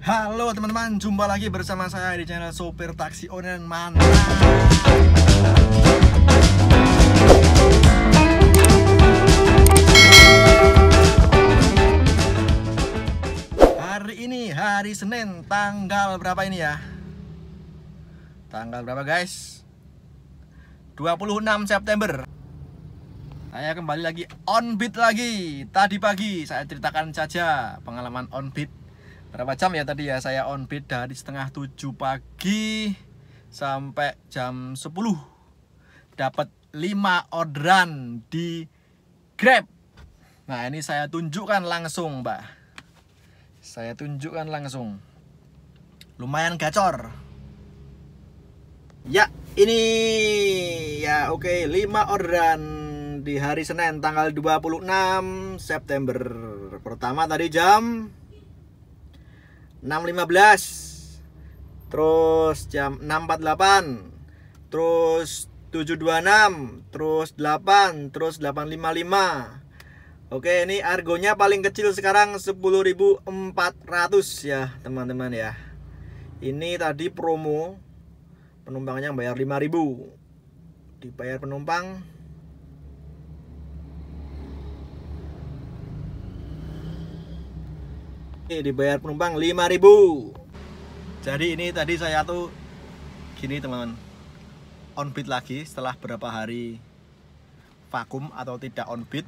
Halo teman-teman, jumpa lagi bersama saya di channel Sopir Taksi Online. Mantap. Hari ini hari Senin, tanggal berapa ini ya? Tanggal berapa guys? 26 September. Saya kembali lagi on beat lagi. Tadi pagi saya ceritakan saja pengalaman on beat. Berapa jam ya tadi ya saya on beat, dari setengah 7 pagi sampai jam 10. Dapat 5 orderan di Grab. Nah ini saya tunjukkan langsung mbak. Saya tunjukkan langsung. Lumayan gacor. Ya ini ya oke, 5 orderan di hari Senin tanggal 26 September. Pertama tadi jam 6.15, terus jam 6.48, terus 7.26, terus 8, terus 8.55. Oke, ini argonya paling kecil sekarang 10.400 ya teman-teman ya. Ini tadi promo, penumpangnya bayar 5.000, dibayar penumpang dibayar penumpang 5.000. Jadi ini tadi saya tuh gini teman-teman, on beat lagi setelah berapa hari vakum atau tidak on beat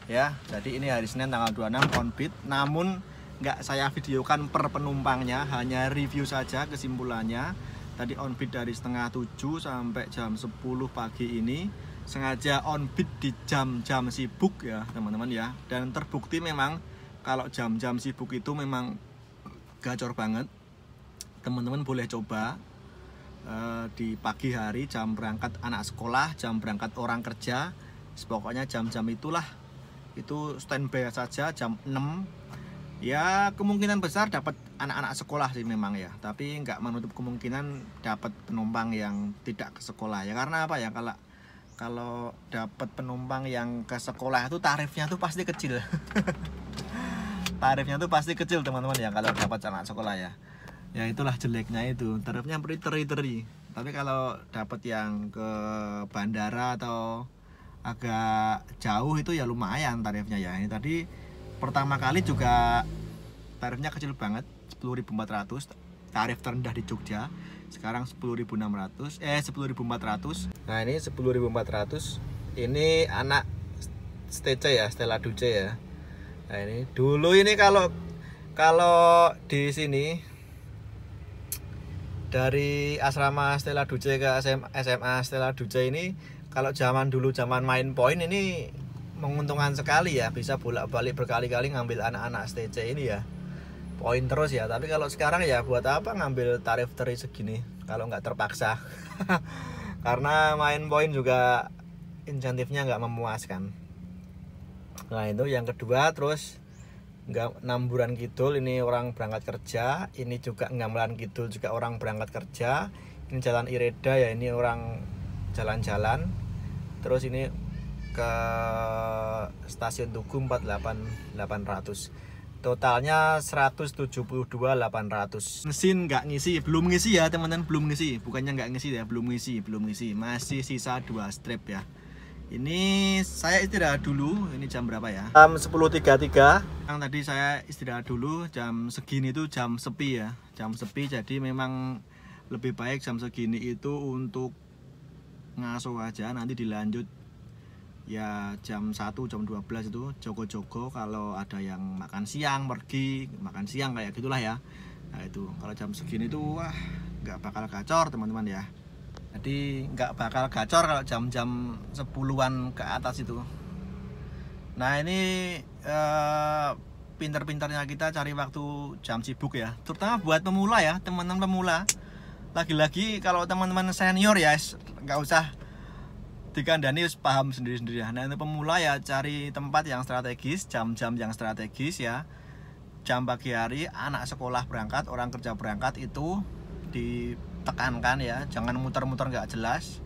ya. Jadi ini hari Senin tanggal 26 on beat, namun nggak saya videokan per penumpangnya, hanya review saja kesimpulannya. Tadi on beat dari setengah 7 sampai jam 10 pagi ini, sengaja on beat di jam-jam sibuk ya teman-teman ya. Dan terbukti memang kalau jam-jam sibuk itu memang gacor banget. Teman-teman boleh coba di pagi hari, jam berangkat anak sekolah, jam berangkat orang kerja, pokoknya jam-jam itulah. Itu standby saja jam 6. Ya kemungkinan besar dapat anak-anak sekolah sih memang ya, tapi nggak menutup kemungkinan dapat penumpang yang tidak ke sekolah ya. Karena apa ya, kalau dapat penumpang yang ke sekolah itu tarifnya tuh pasti kecil. Tarifnya tuh pasti kecil teman-teman ya kalau dapat anak sekolah ya. Ya itulah jeleknya itu, tarifnya teri-teri. Tapi kalau dapat yang ke bandara atau agak jauh itu ya lumayan tarifnya ya. Ini tadi pertama kali juga tarifnya kecil banget, 10.400, tarif terendah di Jogja. Sekarang 10.600, 10.400. Nah ini 10.400. Ini anak STC ya, Stella Duce ya. Nah ini dulu ini kalau di sini dari asrama Stella Duce ke SMA Stella Duce ini, kalau zaman dulu zaman main poin ini menguntungkan sekali ya, bisa bolak-balik berkali-kali ngambil anak-anak STC ini ya, poin terus ya. Tapi kalau sekarang ya buat apa ngambil tarif teri segini kalau nggak terpaksa. Karena main poin juga insentifnya nggak memuaskan. Nah itu yang kedua. Terus nggak Namburan Kidul, ini orang berangkat kerja. Ini juga Gambelan Kidul, juga orang berangkat kerja. Ini Jalan Ireda ya, ini orang jalan-jalan. Terus ini ke stasiun Tugu 48.800. Totalnya 172.800. Mesin nggak ngisi, belum ngisi ya teman-teman, belum ngisi. Bukannya nggak ngisi ya, belum ngisi. Masih sisa 2 strip ya. Ini saya istirahat dulu. Ini jam berapa ya? Jam 10.33. Yang tadi saya istirahat dulu, jam segini itu jam sepi ya. Jam sepi, jadi memang lebih baik jam segini itu untuk ngaso aja. Nanti dilanjut ya jam 1, jam 12 itu jogo-jogo. Kalau ada yang makan siang, pergi makan siang kayak gitulah ya. Nah itu kalau jam segini tuh wah nggak bakal gacor teman-teman ya. Jadi nggak bakal gacor kalau jam-jam 10-an ke atas itu. Nah ini pinter-pinternya kita cari waktu jam sibuk ya, terutama buat pemula ya, teman-teman pemula. Lagi-lagi kalau teman-teman senior ya nggak usah dikandani, paham sendiri-sendiri. Nah itu pemula ya cari tempat yang strategis, jam-jam yang strategis ya. Jam pagi hari anak sekolah berangkat, orang kerja berangkat itu ditekankan ya, jangan muter-muter nggak jelas.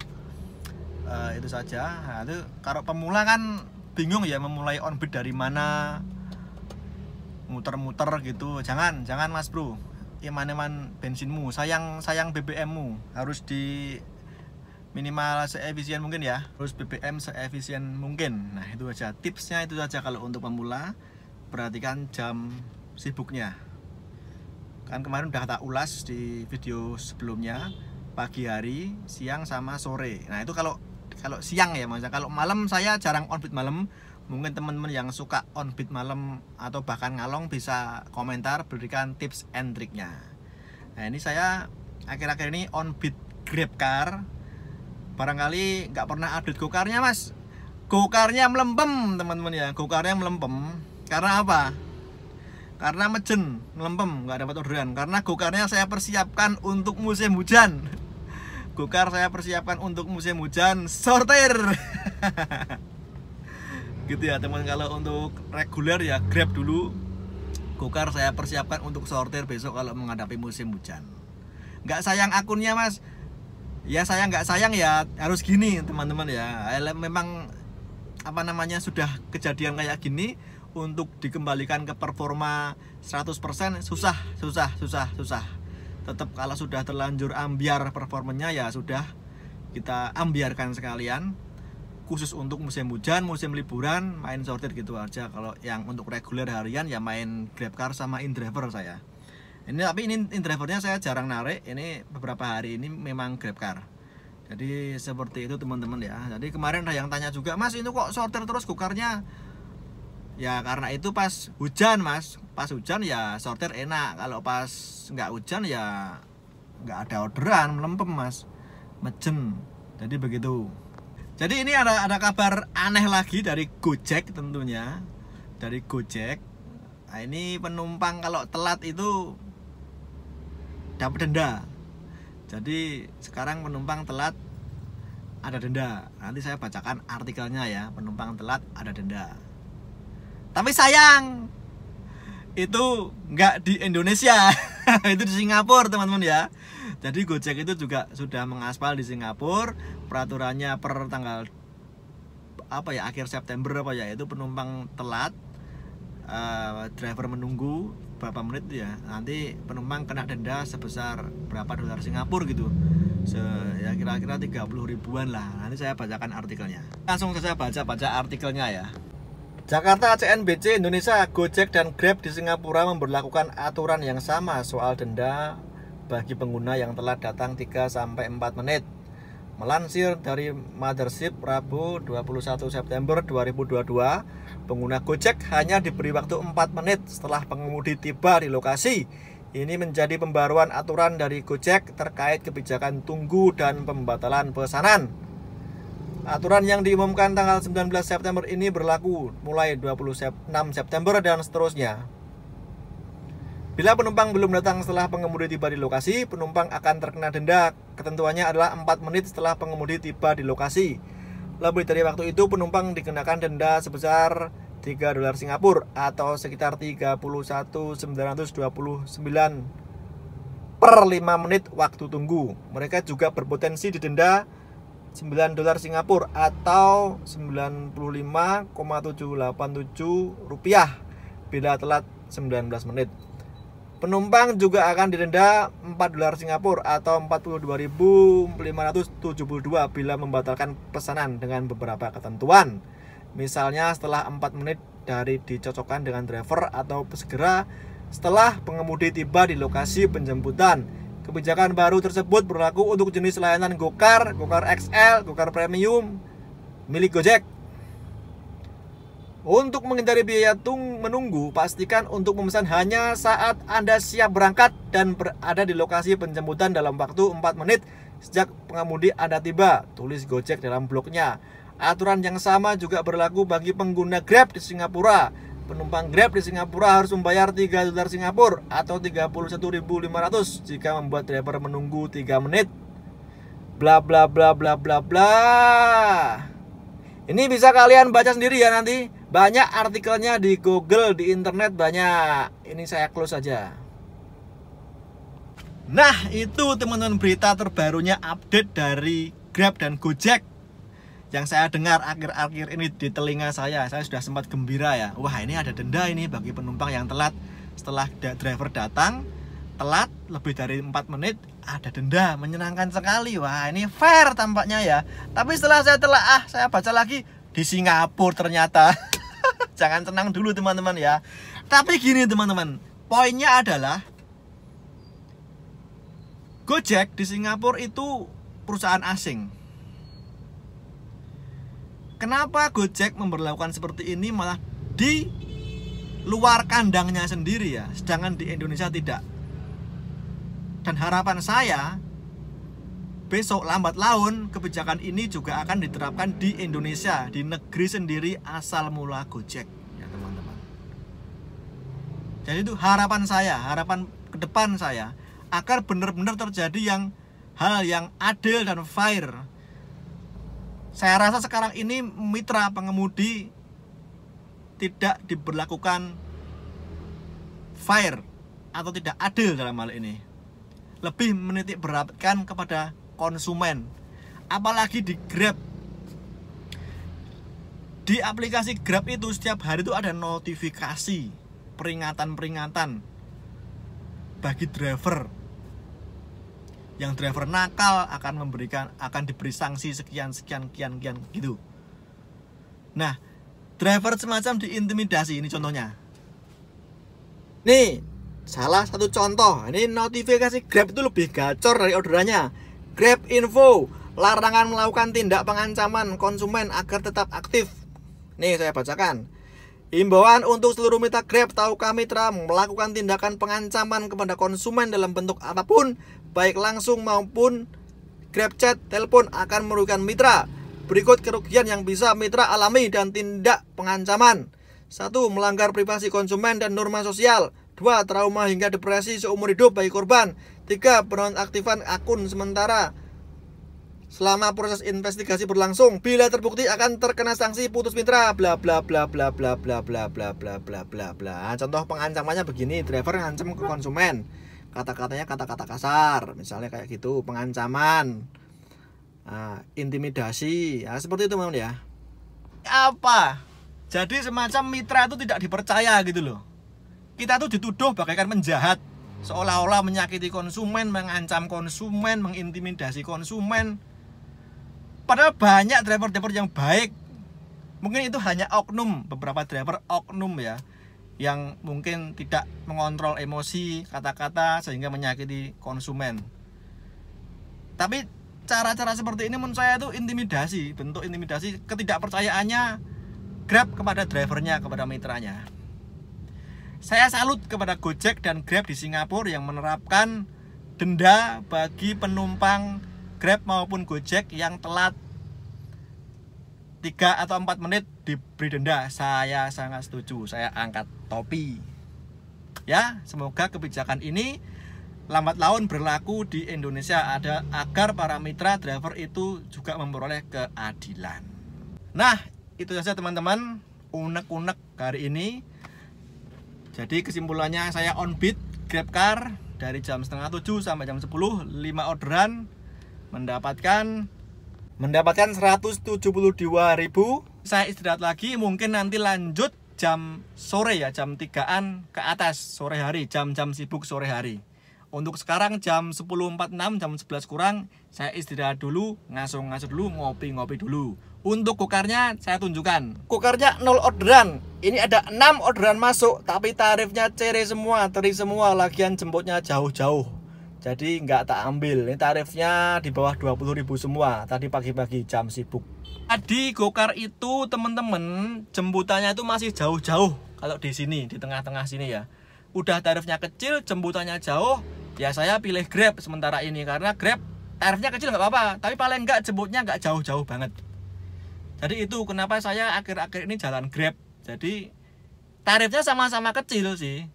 Itu saja. Nah, itu kalau pemula kan bingung ya memulai on beat dari mana, muter-muter gitu. Jangan Mas Bro. Iman-iman bensinmu, sayang BBM-mu. Harus di minimal seefisien mungkin ya. Terus BBM seefisien mungkin. Nah, itu aja tipsnya, itu saja kalau untuk pemula. Perhatikan jam sibuknya. Kan kemarin udah tak ulas di video sebelumnya, pagi hari, siang sama sore. Nah, itu kalau siang ya Mas. Kalau malam saya jarang on-beat malam. Mungkin teman-teman yang suka on-beat malam atau bahkan ngalong bisa komentar, berikan tips and triknya. Nah, ini saya akhir-akhir ini on-beat Grab Car. Barangkali nggak pernah update Gokarnya Mas. Gokarnya melempem teman-teman ya. Gokarnya melempem. Karena apa? Karena mejen, melempem, nggak dapat orderan. Karena gokarnya saya persiapkan untuk musim hujan. Gokar saya persiapkan untuk musim hujan, sortir. Gitu ya teman. Kalau untuk reguler ya Grab dulu. Gokar saya persiapkan untuk sortir besok kalau menghadapi musim hujan. Nggak sayang akunnya Mas. Ya saya nggak sayang ya harus gini teman-teman ya. Memang apa namanya sudah kejadian kayak gini, untuk dikembalikan ke performa 100% susah. Tetap kalau sudah terlanjur ambiar performanya ya sudah, kita ambiarkan sekalian. Khusus untuk musim hujan, musim liburan, main sortir gitu aja. Kalau yang untuk reguler harian ya main Grab Car sama InDriver saya. Tapi ini InDrivernya saya jarang narik. Ini beberapa hari ini memang Grab Car. Jadi seperti itu teman-teman ya. Jadi kemarin ada yang tanya juga, Mas ini kok sortir terus gokarnya? Ya karena itu pas hujan Mas. Pas hujan ya sortir enak. Kalau pas nggak hujan ya nggak ada orderan, melempem Mas, mejen. Jadi begitu. Jadi ini ada kabar aneh lagi dari Gojek tentunya. Dari Gojek. Nah, ini penumpang kalau telat itu dapat denda. Jadi sekarang penumpang telat ada denda. Nanti saya bacakan artikelnya ya. Penumpang telat ada denda. Tapi sayang, itu nggak di Indonesia. Itu di Singapura teman-teman ya. Jadi Gojek itu juga sudah mengaspal di Singapura. Peraturannya per tanggal akhir September itu penumpang telat, driver menunggu berapa menit ya, nanti penumpang kena denda sebesar berapa dolar Singapura gitu. Ya kira-kira 30 ribuan lah. Nanti saya bacakan artikelnya. Langsung saja baca artikelnya ya. Jakarta CNBC Indonesia, Gojek dan Grab di Singapura memberlakukan aturan yang sama soal denda bagi pengguna yang telat datang 3-4 menit. Melansir dari Mothership Rabu 21 September 2022, pengguna Gojek hanya diberi waktu 4 menit setelah pengemudi tiba di lokasi. Ini menjadi pembaruan aturan dari Gojek terkait kebijakan tunggu dan pembatalan pesanan. Aturan yang diumumkan tanggal 19 September ini berlaku mulai 26 September dan seterusnya. Bila penumpang belum datang setelah pengemudi tiba di lokasi, penumpang akan terkena denda. Ketentuannya adalah 4 menit setelah pengemudi tiba di lokasi. Lebih dari waktu itu, penumpang dikenakan denda sebesar 3 dolar Singapura atau sekitar 31.929 per 5 menit waktu tunggu. Mereka juga berpotensi didenda 9 dolar Singapura atau 95,787 rupiah bila telat 19 menit. Penumpang juga akan didenda 4 dolar Singapura atau 42.572 bila membatalkan pesanan dengan beberapa ketentuan. Misalnya setelah 4 menit dari dicocokkan dengan driver atau segera setelah pengemudi tiba di lokasi penjemputan. Kebijakan baru tersebut berlaku untuk jenis layanan Gokar, Gokar XL, Gokar Premium milik Gojek. Untuk menghindari biaya menunggu, pastikan untuk memesan hanya saat Anda siap berangkat dan berada di lokasi penjemputan dalam waktu 4 menit sejak pengemudi Anda tiba, tulis Gojek dalam blognya. Aturan yang sama juga berlaku bagi pengguna Grab di Singapura. Penumpang Grab di Singapura harus membayar 3 dolar Singapura atau 31.500 jika membuat driver menunggu 3 menit. Bla bla bla bla bla bla. Ini bisa kalian baca sendiri ya nanti. Banyak artikelnya di Google, di internet banyak. Ini saya close saja. Nah, itu teman-teman berita terbarunya update dari Grab dan Gojek Yang saya dengar akhir-akhir ini di telinga saya sudah sempat gembira ya. Wah, ini ada denda ini bagi penumpang yang telat. Setelah driver datang, telat lebih dari 4 menit, ada denda. Menyenangkan sekali. Wah, ini fair tampaknya ya. Tapi setelah saya baca lagi, di Singapura ternyata. Jangan tenang dulu teman-teman ya. Tapi gini teman-teman, poinnya adalah Gojek di Singapura itu perusahaan asing. Kenapa Gojek memberlakukan seperti ini malah di luar kandangnya sendiri ya, sedangkan di Indonesia tidak. Dan harapan saya besok lambat laun kebijakan ini juga akan diterapkan di Indonesia, di negeri sendiri asal mula Gojek ya teman-teman. Jadi itu harapan saya, harapan ke depan saya, agar benar-benar terjadi hal yang adil dan fair. Saya rasa sekarang ini mitra pengemudi tidak diberlakukan fair atau tidak adil dalam hal ini. Lebih menitik beratkan kepada konsumen. Apalagi di Grab. Di aplikasi Grab itu setiap hari itu ada notifikasi, peringatan-peringatan bagi driver. Yang driver nakal akan diberi sanksi sekian gitu. Nah, driver semacam diintimidasi, ini contohnya. Nih, salah satu contoh. Ini notifikasi Grab itu lebih gacor dari orderannya. Grab info, larangan melakukan tindak pengancaman konsumen agar tetap aktif. Nih, saya bacakan. Himbauan untuk seluruh mitra Grab, tahukah mitra melakukan tindakan pengancaman kepada konsumen dalam bentuk apapun, baik langsung maupun Grab chat, telepon, akan merugikan mitra. Berikut kerugian yang bisa mitra alami dan tindak pengancaman. 1. Melanggar privasi konsumen dan norma sosial. 2. Trauma hingga depresi seumur hidup bagi korban. 3. Penonaktifan akun sementara selama proses investigasi berlangsung. Bila terbukti akan terkena sanksi putus mitra. Bla bla bla bla bla bla bla bla bla bla bla bla. Contoh pengancamannya begini, driver ngancam ke konsumen. Kata-katanya kata-kata kasar, misalnya kayak gitu, pengancaman, intimidasi, ya seperti itu teman ya. Apa? Jadi semacam mitra itu tidak dipercaya gitu loh. Kita tuh dituduh bagaikan penjahat, seolah-olah menyakiti konsumen, mengancam konsumen, mengintimidasi konsumen. Padahal banyak driver-driver yang baik. Mungkin itu hanya oknum, beberapa driver oknum ya, yang mungkin tidak mengontrol emosi, kata-kata sehingga menyakiti konsumen. Tapi cara-cara seperti ini menurut saya itu intimidasi, bentuk intimidasi ketidakpercayaannya Grab kepada drivernya, kepada mitranya. Saya salut kepada Gojek dan Grab di Singapura yang menerapkan denda bagi penumpang Grab maupun Gojek yang telat 3 atau 4 menit diberi denda. Saya sangat setuju, saya angkat topi. Ya, semoga kebijakan ini lambat laun berlaku di Indonesia agar para mitra driver itu juga memperoleh keadilan. Nah, itu saja teman-teman, unek-unek hari ini. Jadi kesimpulannya saya on beat GrabCar dari jam 6:30 sampai jam 10, 5 orderan mendapatkan 172.000. Saya istirahat lagi, mungkin nanti lanjut jam sore ya, jam 3-an ke atas sore hari, jam-jam sibuk sore hari. Untuk sekarang jam 10.46, jam 11 kurang, saya istirahat dulu, ngaso-ngaso dulu, ngopi-ngopi dulu. Untuk gokarnya saya tunjukkan. Gokarnya 0 orderan. Ini ada 6 orderan masuk, tapi tarifnya cere semua, teri semua, lagian jemputnya jauh-jauh. Jadi nggak tak ambil. Ini tarifnya di bawah 20.000 semua. Tadi pagi-pagi jam sibuk. Tadi gokar itu teman-teman jemputannya itu masih jauh-jauh. Kalau di sini, di tengah-tengah sini ya. Udah tarifnya kecil, jemputannya jauh. Ya saya pilih Grab sementara ini karena Grab tarifnya kecil nggak apa-apa, tapi paling nggak jemputnya nggak jauh-jauh banget. Jadi itu kenapa saya akhir-akhir ini jalan Grab. Jadi tarifnya sama-sama kecil sih,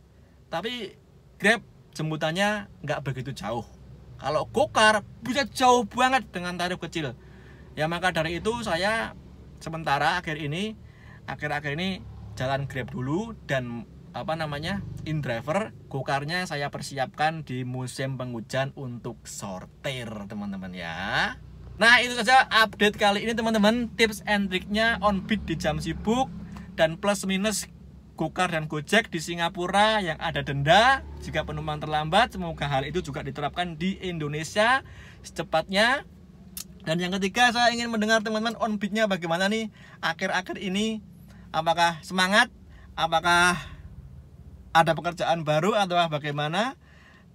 tapi Grab jemputannya nggak begitu jauh. Kalau gokar bisa jauh banget dengan tarif kecil. Ya maka dari itu saya sementara akhir-akhir ini jalan Grab dulu dan InDriver. Gokarnya saya persiapkan di musim penghujan untuk sortir teman-teman ya. Nah itu saja update kali ini teman-teman, tips and triknya Onbit di jam sibuk dan plus minus Gokar dan Gojek di Singapura yang ada denda jika penumpang terlambat. Semoga hal itu juga diterapkan di Indonesia secepatnya. Dan yang ketiga, saya ingin mendengar teman-teman Onbitnya bagaimana nih akhir-akhir ini. Apakah semangat? Apakah ada pekerjaan baru atau bagaimana?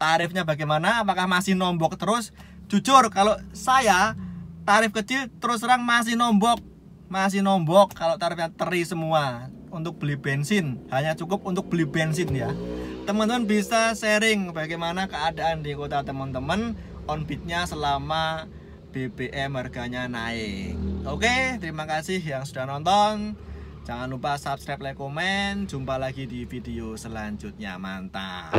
Tarifnya bagaimana? Apakah masih nombok terus? Jujur kalau saya tarif kecil terus terang masih nombok kalau tarifnya teri semua. Untuk beli bensin hanya cukup untuk beli bensin ya. Teman-teman bisa sharing bagaimana keadaan di kota teman-teman Onbitnya selama BBM harganya naik. Oke, terima kasih yang sudah nonton. Jangan lupa subscribe, like, komen. Jumpa lagi di video selanjutnya. Mantap.